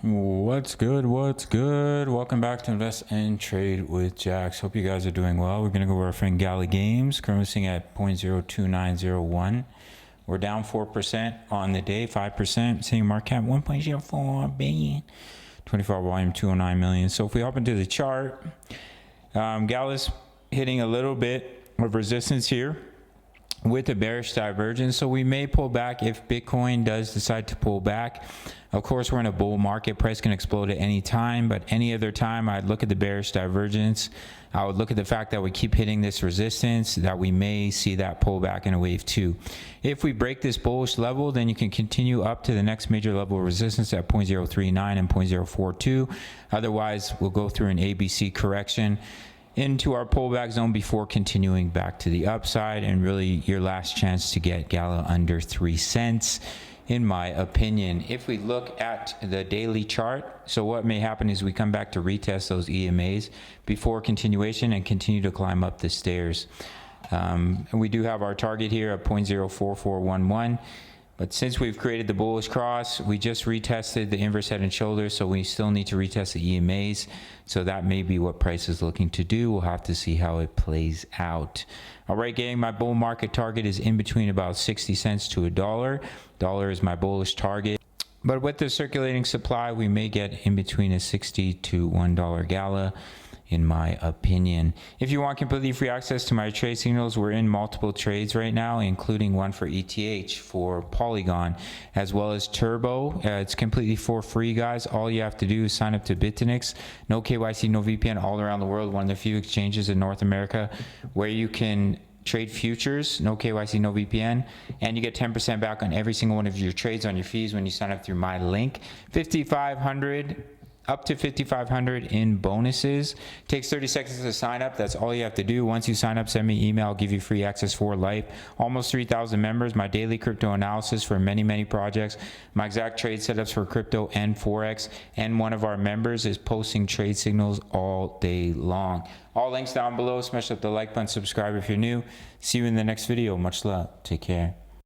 What's good? What's good? Welcome back to Invest and Trade with Jax. Hope you guys are doing well. We're going to go over our friend Gala games, currently sitting at 0.02901. We're down 4% on the day, 5%, seeing market cap 1.04 billion, 24 volume 209 million. So if we hop into the chart, Gala's hitting a little bit of resistance here with a bearish divergence, so we may pull back if Bitcoin does decide to pull back. Of course, we're in a bull market. Price can explode at any time, but any other time I'd look at the bearish divergence. I would look at the fact that we keep hitting this resistance, that we may see that pullback in a wave 2. If we break this bullish level, then you can continue up to the next major level of resistance at 0.039 and 0.042. Otherwise, we'll go through an ABC correction into our pullback zone before continuing back to the upside, and really your last chance to get Gala under 3 cents in my opinion. If we look at the daily chart, so what may happen is we come back to retest those EMAs before continuation and continue to climb up the stairs. And we do have our target here at 0.04411. But since we've created the bullish cross, we just retested the inverse head and shoulders, so we still need to retest the EMAs. So that may be what price is looking to do. We'll have to see how it plays out. All right, gang, my bull market target is in between about 60 cents to $1. Dollar is my bullish target. But with the circulating supply, we may get in between a 60 to $1 Gala, in my opinion. If you want completely free access to my trade signals, we're in multiple trades right now, including one for ETH for Polygon, as well as Turbo. It's completely for free, guys. All you have to do is sign up to BITUNIX. No KYC, no VPN, all around the world. One of the few exchanges in North America where you can trade futures, no KYC, no VPN, and you get 10% back on every single one of your trades on your fees when you sign up through my link. 5,500 up to 5,500 in bonuses. Takes 30 seconds to sign up. That's all you have to do. Once you sign up, send me an email. I'll give you free access for life. Almost 3,000 members. My daily crypto analysis for many projects. My exact trade setups for crypto and Forex. And one of our members is posting trade signals all day long. All links down below. Smash up the like button. Subscribe if you're new. See you in the next video. Much love. Take care.